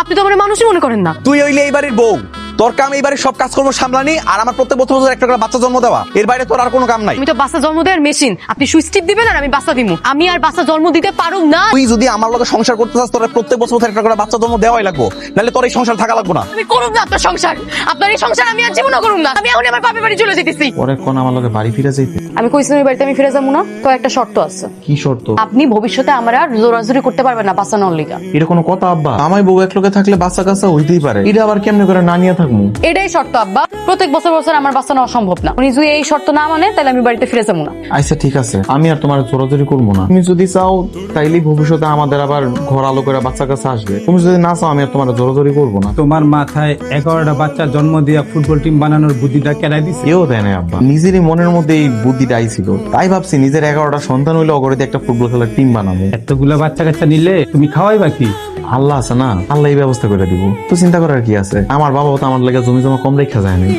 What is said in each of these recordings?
আপনি তো আমার মানুষই মনে করেন না। তুই হইলে এই বাড়ির বউ, তোর কাম এই বাড়ির সব কাজকর্ম সামলানি, আর আমার প্রত্যেক বছর একটা করে বাচ্চা জন্ম দেওয়া, এর বাইরে তোর আর কোনো কাম নাই। আমি তো বাচ্চা জন্ম দেওয়ার মেশিন, আপনি সুইচ টিপ দিবেন আর আমি বাচ্চা দিমু। আমি আর বাচ্চা জন্ম দিতে পারুম না। তুই যদি আমার লগে সংসার করতে চাস, তোর প্রত্যেক বছর একটা করে বাচ্চা জন্ম দেওয়াই লাগবো, নাহলে তোর এই সংসার থাকা লাগবো না। আমি করুম না আপনার সংসার, আপনার এই সংসার আমি আর জীবনও করুম না। আমি এখন আমার বাপের বাড়ি চলে যেতেছি। পরে কোন আমার লগে বাড়ি ফিরে যাইতে? আমি কইছিলাম এই বাড়িতে আমি ফিরে যাবো না, তো একটা শর্ত আছে। কি শর্ত? আপনি ভবিষ্যতে আমার আর জোরাজুরি করতে পারবেন না বাচ্চা নেওয়ার লিগা। এটা কোনো কথা আব্বা? আমায় বউ এক লোকে থাকলে বাচ্চা কাচ্চা হইতেই পারে, এটা আবার কেমনে করে না নিয়ে থাকবো? এটাই শর্ত আব্বা, প্রত্যেক বছর বছর আমার বাচ্চা নেওয়া সম্ভব না। উনি যদি এই শর্ত না মানে তাহলে আমি বাড়িতে ফিরে যাবো না। আচ্ছা ঠিক আছে, আমি আর তোমার জোরাজোরি করবো না। তুমি যদি চাও তাইলে ভবিষ্যতে আমাদের আবার ঘর আলো করে বাচ্চা কাচ্চা আসবে। তুমি যদি না চাও আমি আর তোমার জোরাজোরি করবো না। তোমার মাথায় 11টা বাচ্চা জন্ম দিয়া ফুটবল টিম বানানোর বুদ্ধিটা কেড়াই দিছে। কেউ দেয় না আব্বা, নিজেরই মনের মধ্যে এই বুদ্ধিটা আইছিল, তাই ভাবছি নিজের 11টা সন্তান হইলে অগরে একটা ফুটবল খেলার টিম বানাবো। এতগুলা বাচ্চা কাচ্চা নিলে তুমি খাওয়াইবা কি? আল্লাহ আছে না, আল্লাহ এই ব্যবস্থা করে দিব। তো চিন্তা করার কি আছে? আমার বাবা তো আমার লাগে জমি জমা কম রেখা যায় নাই,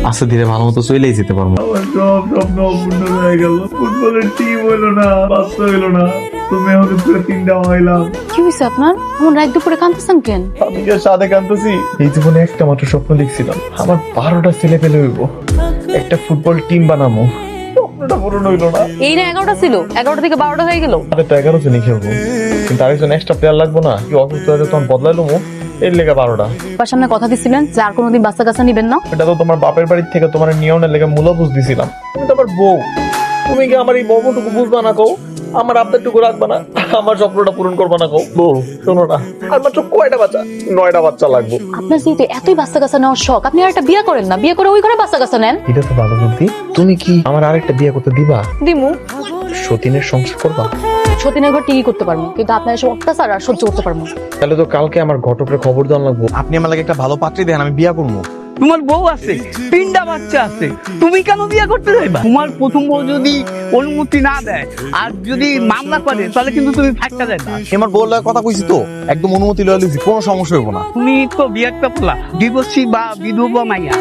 আস্তে ধীরে ভালো মতো চলেই যেতে পারবো। আমার সব স্বপ্ন অপূর্ণ হয়ে গেল। ফুটবলের টিম হইলো না, বাচ্চা হইলো না, তুমি আমাকে পুরো তিনটা হইলাম। কি হয়েছে আপনার? এমন রাত দুপুরে কাঁদতেছেন কেন? আমি যে সাদে কান্দছি, এই জীবনে একটা মাত্র স্বপ্ন দেখছিলাম, আমার 12টা ছেলে পেলে হইব, একটা ফুটবল টিম বানাবো। স্বপ্নটা পূরণ হইলো না। এই না 11টা ছিল, 11টা থেকে 12টা হয়ে গেল। আমাদের তো 11 জনই খেলবো, কিন্তু আরেকজন এক্সট্রা প্লেয়ার লাগবো না? কি অসুস্থ হয়ে তখন বদলাইলো মুখ, এর লেগে 12টা। আপনার সামনে কথা দিছিলেন যে আর কোনোদিন বাচ্চা কাচ্চা নিবেন না। এটা তো তোমার বাপের বাড়ির থেকে তোমার নিয়মের লেগে মূল্য বুঝ দিছিলাম। তুমি তো আমার বউ, তুমি কি আমার এই বউটুকু বুঝবা না? কও আমার আবদারটুকু রাখবা না? আমার স্বপ্নটা পূরণ করবা না? কও বউ শোনো না, আর মাত্র কয়টা বাচ্চা? 9টা বাচ্চা লাগবে। আপনার যেহেতু এতই বাচ্চা কাচ্চা নেওয়ার শখ, আপনি আর একটা বিয়ে করেন না, বিয়ে করে ওই ঘরে বাচ্চা কাচ্চা নেন। এটা তো ভালো বুদ্ধি। তুমি কি আমার আরেকটা বিয়ে করতে দিবা? দিমু। সতীনের সংসার করবা? সতীনের ঘর টিকি করতে পারবো, কিন্তু আপনার এসব অত্যাচার আর সহ্য করতে পারবো না। তাহলে তো কালকে আমার ঘটকের খবর দেওয়া লাগবো। আপনি আমার লাগে একটা ভালো পাত্রী দেন, আমি বিয়া করবো। তোমার বউ আছে, 3টা বাচ্চা আছে, তুমি কেন বিয়ে করতে যাইবা? তোমার প্রথম বউ যদি অনুমতি না দেয় আর যদি মামলা করে তাহলে কিন্তু তুমি ফাঁকা যাইবা। আমার বউর লাগে কথা কইছি তো, একদম অনুমতি লয়ে লইছি, কোনো সমস্যা হইব না। তুমি তো বিয়েটা পোলা, ডিভোর্সি বা বিধবা মাইয়া।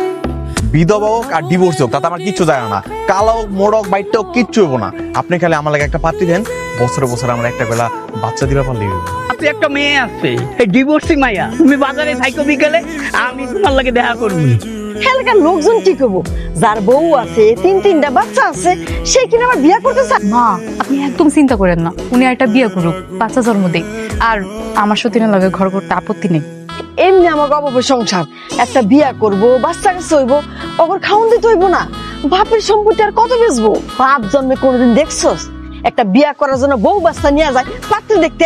বিধবা হোক আর ডিভোর্স হোক, তাতে আমার কিচ্ছু যায় না। কালো হোক, মোড়ক, বাইটটা হোক, কিচ্ছু হইব না। আপনি খালি আমার লাগে একটা পাত্রী দেন, বছরে বছরে আমরা একটা বেলা বাচ্চা দিবা পারলেই হইব। আপনি একটা মেয়ে আছে, এই ডিভোর্সি মাইয়া, তুমি বাজারে সাইকো বিকেলে আমি তোমার লাগে দেখা করবো। এলাকার লোকজন কি করবো? যার বউ আছে, তিনটা বাচ্চা আছে, সে কিনা আবার বিয়ে করতে চায়? মা, আপনি একদম চিন্তা করেন না, উনি আর একটা বিয়ে করুক, বাচ্চা জন্ম দেয়, আর আমার সতীনের লাগে ঘর করতে আপত্তি নেই। এমনি আমার অভাবের সংসার, একটা বিয়া করব, বাচ্চা কাছে হইব, ওর খাওন দিতে হইব না? বাপের সম্পত্তি আর কত বেচবো? বাপ জন্মে কোনোদিন দেখছস একটা বিয়া করার জন্য বউ বাচ্চা নিয়ে যায় পাত্র দেখতে?